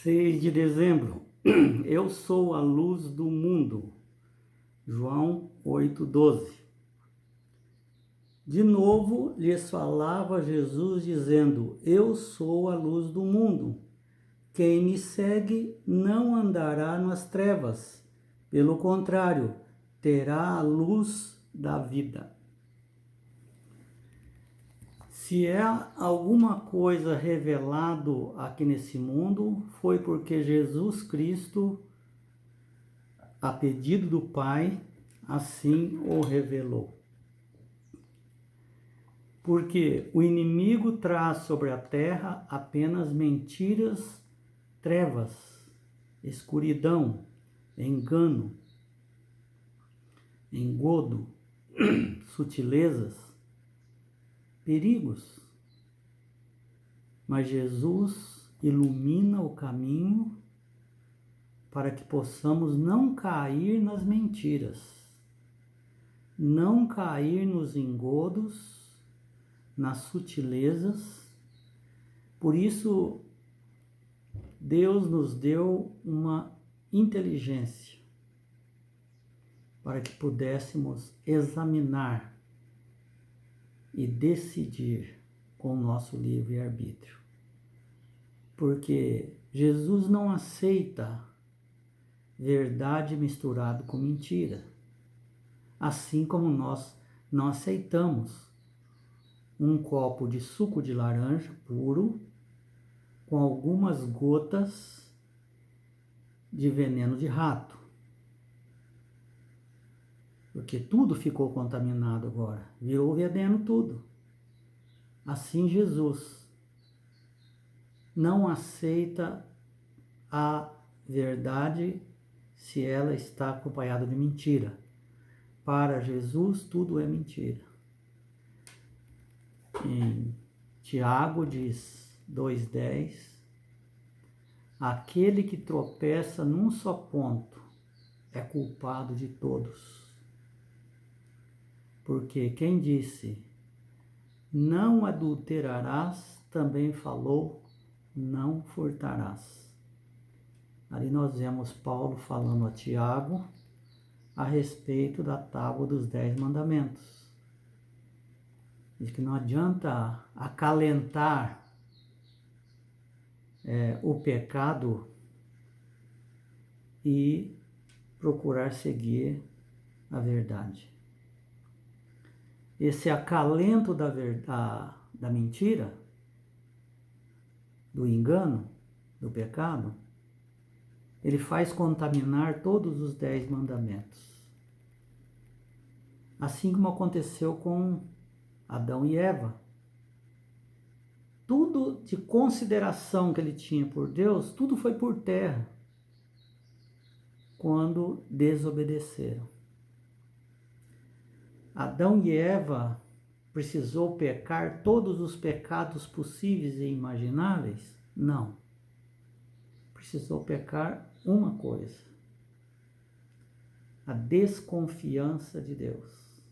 6 de dezembro. Eu sou a luz do mundo. João 8:12. De novo lhes falava Jesus dizendo: Eu sou a luz do mundo. Quem me segue não andará nas trevas. Pelo contrário, terá a luz da vida. Se é alguma coisa revelado aqui nesse mundo, foi porque Jesus Cristo, a pedido do Pai, assim o revelou. Porque o inimigo traz sobre a terra apenas mentiras, trevas, escuridão, engano, engodo, sutilezas, perigos. Mas Jesus ilumina o caminho para que possamos não cair nas mentiras, não cair nos engodos, nas sutilezas. Por isso, Deus nos deu uma inteligência para que pudéssemos examinar e decidir com o nosso livre-arbítrio. Porque Jesus não aceita verdade misturado com mentira, assim como nós não aceitamos um copo de suco de laranja puro com algumas gotas de veneno de rato, porque tudo ficou contaminado agora, virou veneno tudo. Assim Jesus não aceita a verdade se ela está acompanhada de mentira. Para Jesus tudo é mentira. Em Tiago diz 2:10, aquele que tropeça num só ponto é culpado de todos. Porque quem disse, não adulterarás, também falou, não furtarás. Ali nós vemos Paulo falando a Tiago a respeito da tábua dos 10 mandamentos. Diz que não adianta acalentar o pecado e procurar seguir a verdade. Esse acalento da mentira, do engano, do pecado, ele faz contaminar todos os 10 mandamentos. Assim como aconteceu com Adão e Eva. Tudo de consideração que ele tinha por Deus, tudo foi por terra quando desobedeceram. Adão e Eva precisou pecar todos os pecados possíveis e imagináveis? Não. Precisou pecar uma coisa: a desconfiança de Deus.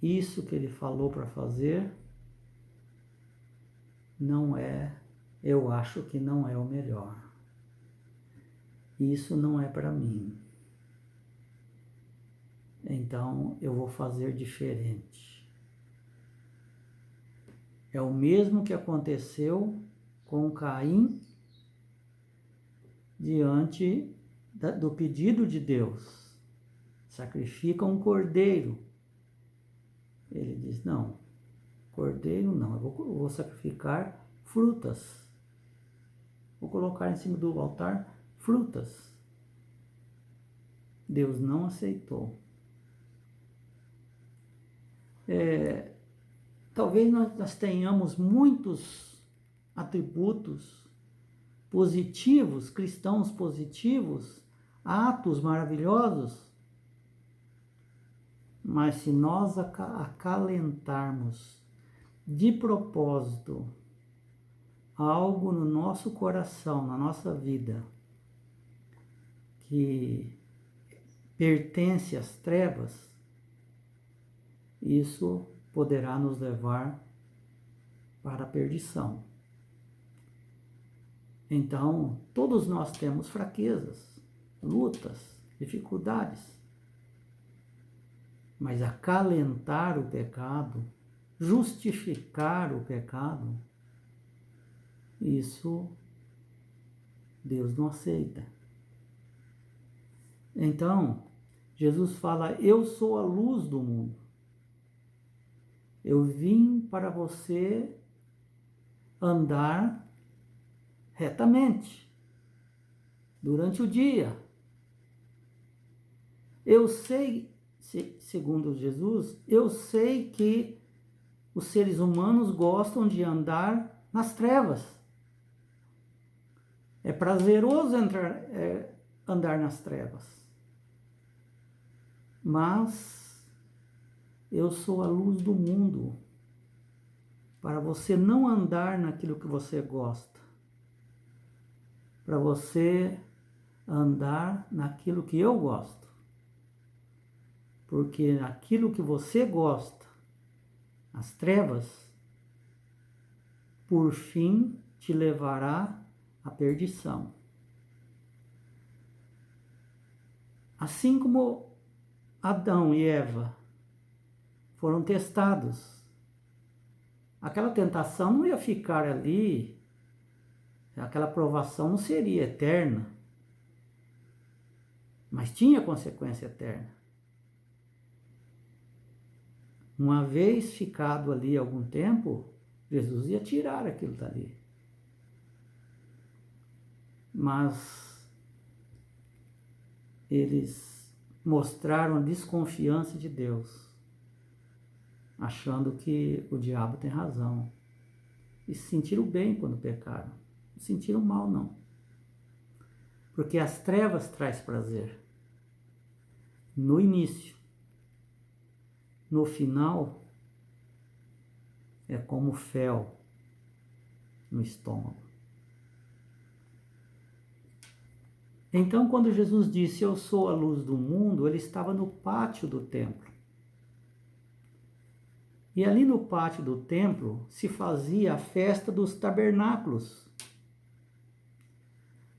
Isso que ele falou para fazer não é, eu acho que não é o melhor. Isso não é para mim. Então eu vou fazer diferente. É o mesmo que aconteceu com Caim diante do pedido de Deus. Sacrifica um cordeiro. Ele diz, não, cordeiro não, eu vou sacrificar frutas. Vou colocar em cima do altar frutas. Deus não aceitou. Talvez nós tenhamos muitos atributos positivos, cristãos positivos, atos maravilhosos, mas se nós acalentarmos de propósito algo no nosso coração, na nossa vida, que pertence às trevas, isso poderá nos levar para a perdição. Então, todos nós temos fraquezas, lutas, dificuldades. Mas acalentar o pecado, justificar o pecado, isso Deus não aceita. Então, Jesus fala: eu sou a luz do mundo. Eu vim para você andar retamente durante o dia. Eu sei, segundo Jesus, eu sei que os seres humanos gostam de andar nas trevas. É prazeroso andar nas trevas. Mas eu sou a luz do mundo, para você não andar naquilo que você gosta, para você andar naquilo que eu gosto. Porque aquilo que você gosta, as trevas, por fim te levará à perdição. Assim como Adão e Eva foram testados, aquela tentação não ia ficar ali, aquela provação não seria eterna, mas tinha consequência eterna. Uma vez ficado ali algum tempo, Jesus ia tirar aquilo dali. Mas eles mostraram a desconfiança de Deus, achando que o diabo tem razão. E se sentiram bem quando pecaram. Não se sentiram mal, não. Porque as trevas traz prazer. No início. No final, é como fel no estômago. Então, quando Jesus disse: eu sou a luz do mundo, ele estava no pátio do templo. E ali no pátio do templo se fazia a festa dos tabernáculos.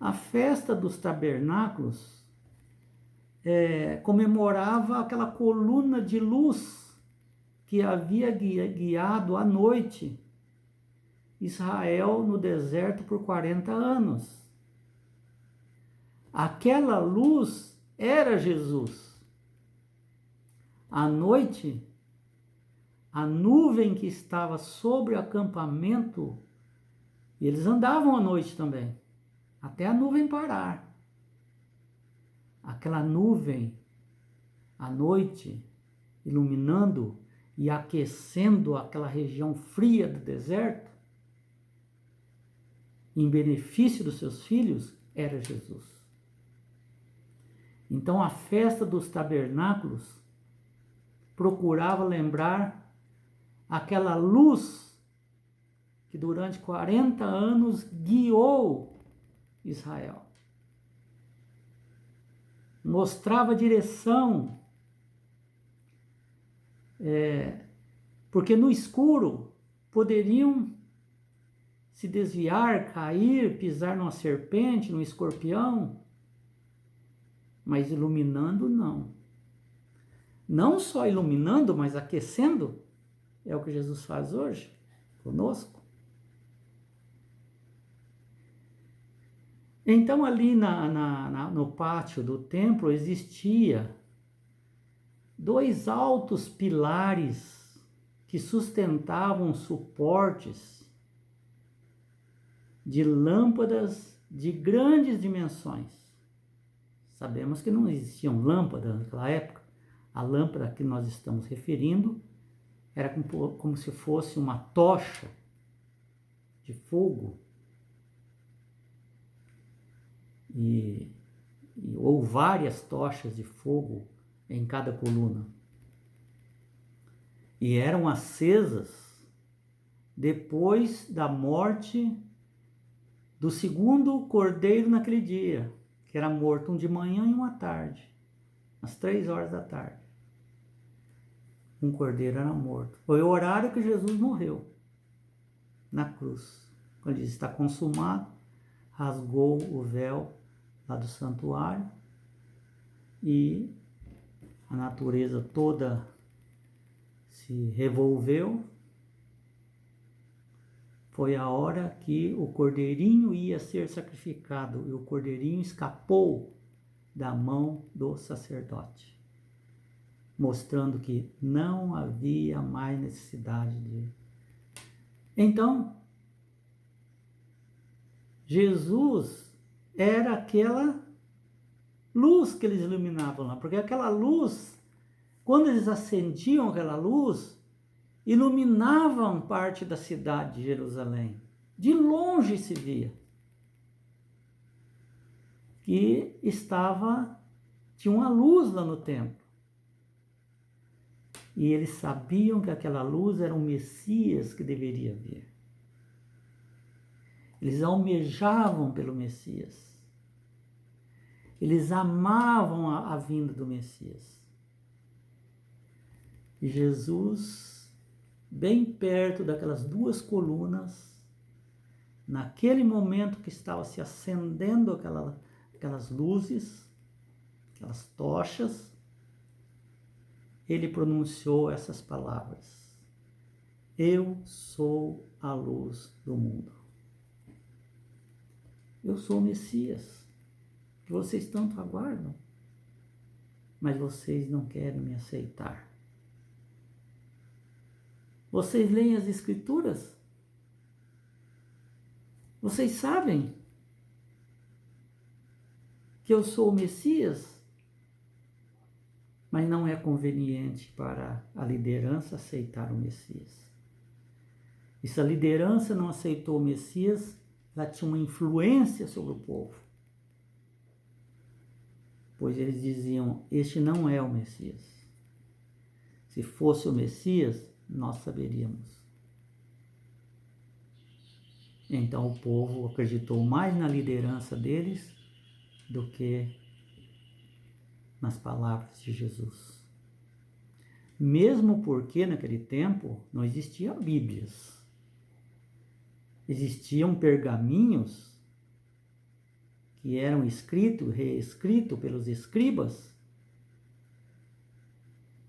A festa dos tabernáculos comemorava aquela coluna de luz que havia guiado à noite Israel no deserto por 40 anos. Aquela luz era Jesus. À noite, a nuvem que estava sobre o acampamento, e eles andavam à noite também, até a nuvem parar. Aquela nuvem, à noite, iluminando e aquecendo aquela região fria do deserto, em benefício dos seus filhos, era Jesus. Então a festa dos tabernáculos procurava lembrar aquela luz que durante 40 anos guiou Israel. Mostrava a direção, porque no escuro poderiam se desviar, cair, pisar numa serpente, num escorpião, mas iluminando não. Não só iluminando, mas aquecendo, é o que Jesus faz hoje conosco. Então ali no pátio do templo existia 2 altos pilares que sustentavam suportes de lâmpadas de grandes dimensões. Sabemos que não existiam lâmpadas naquela época. A lâmpada a que nós estamos referindo era como se fosse uma tocha de fogo ou várias tochas de fogo em cada coluna. E eram acesas depois da morte do segundo cordeiro naquele dia, que era morto um de manhã e um à tarde, às 3 horas da tarde. Um cordeiro era morto. Foi o horário que Jesus morreu na cruz. Quando diz está consumado, rasgou o véu lá do santuário e a natureza toda se revolveu. Foi a hora que o cordeirinho ia ser sacrificado e o cordeirinho escapou da mão do sacerdote, mostrando que não havia mais necessidade de... Então, Jesus era aquela luz que eles iluminavam lá, porque aquela luz, quando eles acendiam aquela luz, iluminavam parte da cidade de Jerusalém. De longe se via que tinha uma luz lá no templo. E eles sabiam que aquela luz era o Messias que deveria vir. Eles almejavam pelo Messias. Eles amavam a vinda do Messias. E Jesus, bem perto daquelas duas colunas, naquele momento que estava se acendendo aquelas luzes, aquelas tochas, ele pronunciou essas palavras: eu sou a luz do mundo. Eu sou o Messias, que vocês tanto aguardam, mas vocês não querem me aceitar. Vocês leem as Escrituras? Vocês sabem que eu sou o Messias? Mas não é conveniente para a liderança aceitar o Messias. E se a liderança não aceitou o Messias, ela tinha uma influência sobre o povo. Pois eles diziam: este não é o Messias. Se fosse o Messias, nós saberíamos. Então o povo acreditou mais na liderança deles do que nas palavras de Jesus. Mesmo porque naquele tempo não existiam Bíblias. Existiam pergaminhos que eram escritos, reescritos pelos escribas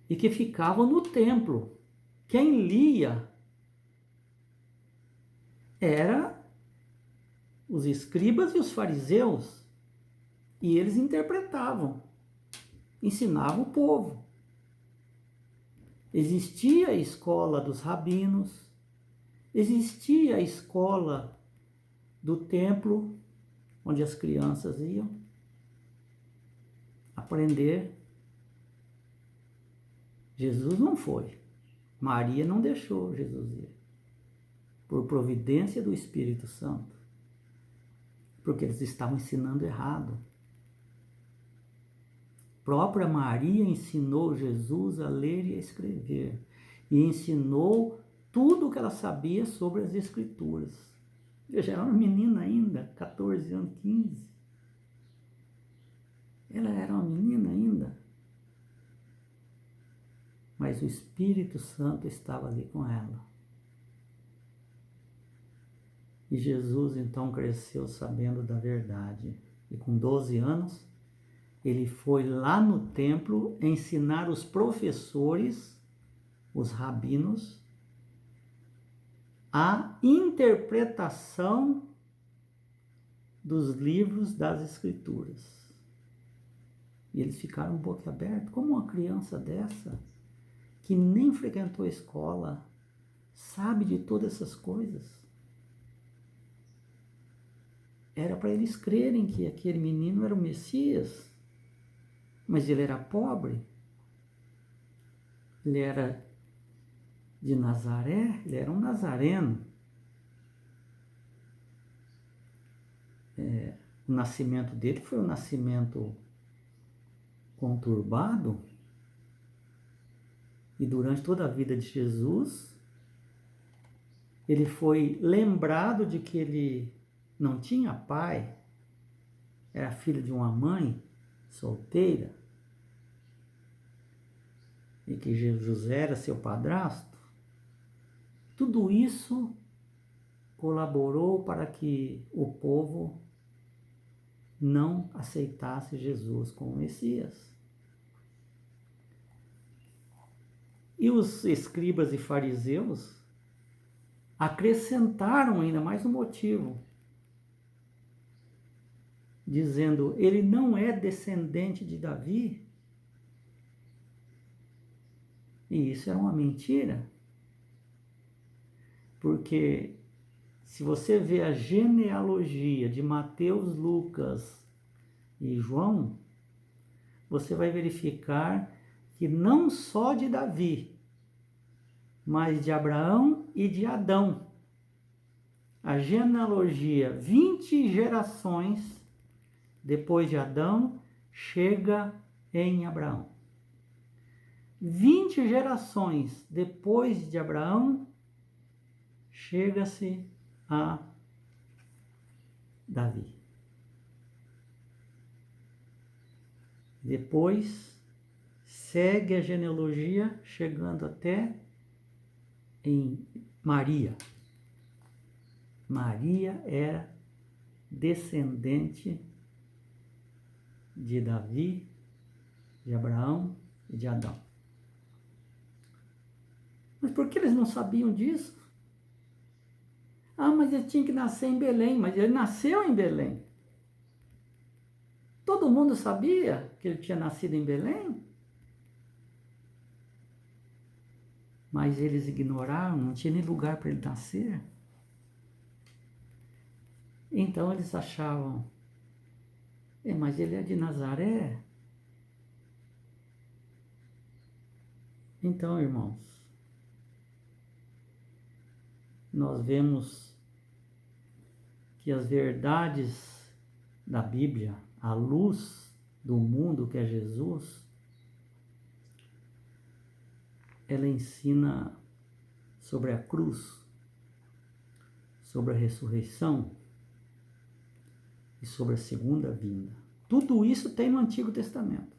e que ficavam no templo. Quem lia era os escribas e os fariseus, e eles interpretavam, ensinavam o povo. Existia a escola dos rabinos, existia a escola do templo, onde as crianças iam aprender. Jesus não foi. Maria não deixou Jesus ir, por providência do Espírito Santo, porque eles estavam ensinando errado. A própria Maria ensinou Jesus a ler e a escrever, e ensinou tudo o que ela sabia sobre as Escrituras. Veja, era uma menina ainda, 14 anos, 15. Ela era uma menina ainda. Mas o Espírito Santo estava ali com ela. E Jesus então cresceu sabendo da verdade. E com 12 anos, ele foi lá no templo ensinar os professores, os rabinos, a interpretação dos livros das Escrituras. E eles ficaram boquiabertos. Como uma criança dessa, que nem frequentou a escola, sabe de todas essas coisas? Era para eles crerem que aquele menino era o Messias, mas ele era pobre. Ele era de Nazaré, ele era um nazareno. O nascimento dele foi um nascimento conturbado, e durante toda a vida de Jesus, ele foi lembrado de que ele não tinha pai, era filho de uma mãe solteira, e que José era seu padrasto. Tudo isso colaborou para que o povo não aceitasse Jesus como Messias. E os escribas e fariseus acrescentaram ainda mais um motivo, dizendo: ele não é descendente de Davi. E isso era uma mentira, porque se você vê a genealogia de Mateus, Lucas e João, você vai verificar que não só de Davi, mas de Abraão e de Adão. A genealogia, 20 gerações depois de Adão, chega em Abraão. 20 gerações depois de Abraão, chega-se a Davi. Depois, segue a genealogia, chegando até em Maria. Maria era descendente de Davi, de Abraão e de Adão. Mas por que eles não sabiam disso? Ah, mas ele tinha que nascer em Belém. Mas ele nasceu em Belém. Todo mundo sabia que ele tinha nascido em Belém? Mas eles ignoraram, não tinha nem lugar para ele nascer. Então eles achavam: mas ele é de Nazaré. Então, irmãos, nós vemos que as verdades da Bíblia, a luz do mundo que é Jesus, ela ensina sobre a cruz, sobre a ressurreição e sobre a segunda vinda. Tudo isso tem no Antigo Testamento.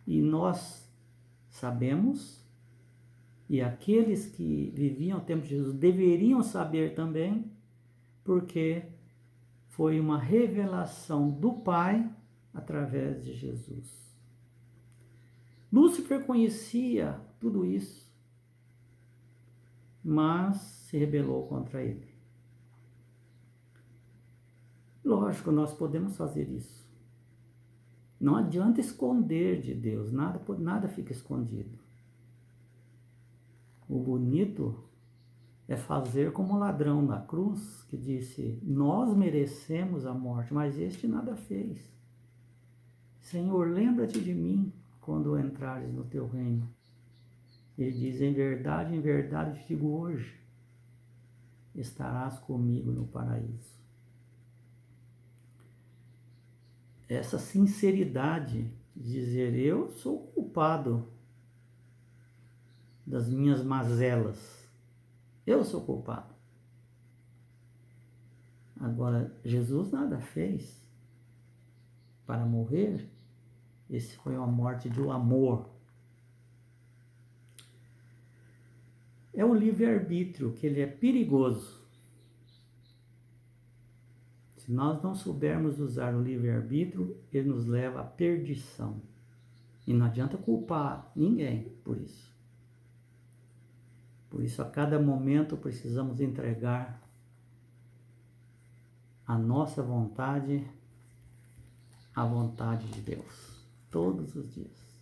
E nós sabemos, e aqueles que viviam ao tempo de Jesus deveriam saber também, porque foi uma revelação do Pai através de Jesus. Lúcifer conhecia tudo isso, mas se rebelou contra ele. Lógico, nós podemos fazer isso. Não adianta esconder de Deus, nada fica escondido. O bonito é fazer como o ladrão na cruz, que disse: nós merecemos a morte, mas este nada fez. Senhor, lembra-te de mim quando entrares no teu reino. Ele diz: em verdade te digo hoje, estarás comigo no paraíso. Essa sinceridade de dizer: eu sou culpado das minhas mazelas. Eu sou culpado. Agora, Jesus nada fez para morrer. Esse foi uma morte do amor. É o livre-arbítrio, que ele é perigoso. Se nós não soubermos usar o livre-arbítrio, ele nos leva à perdição. E não adianta culpar ninguém por isso. Por isso, a cada momento, precisamos entregar a nossa vontade à vontade de Deus. Todos os dias.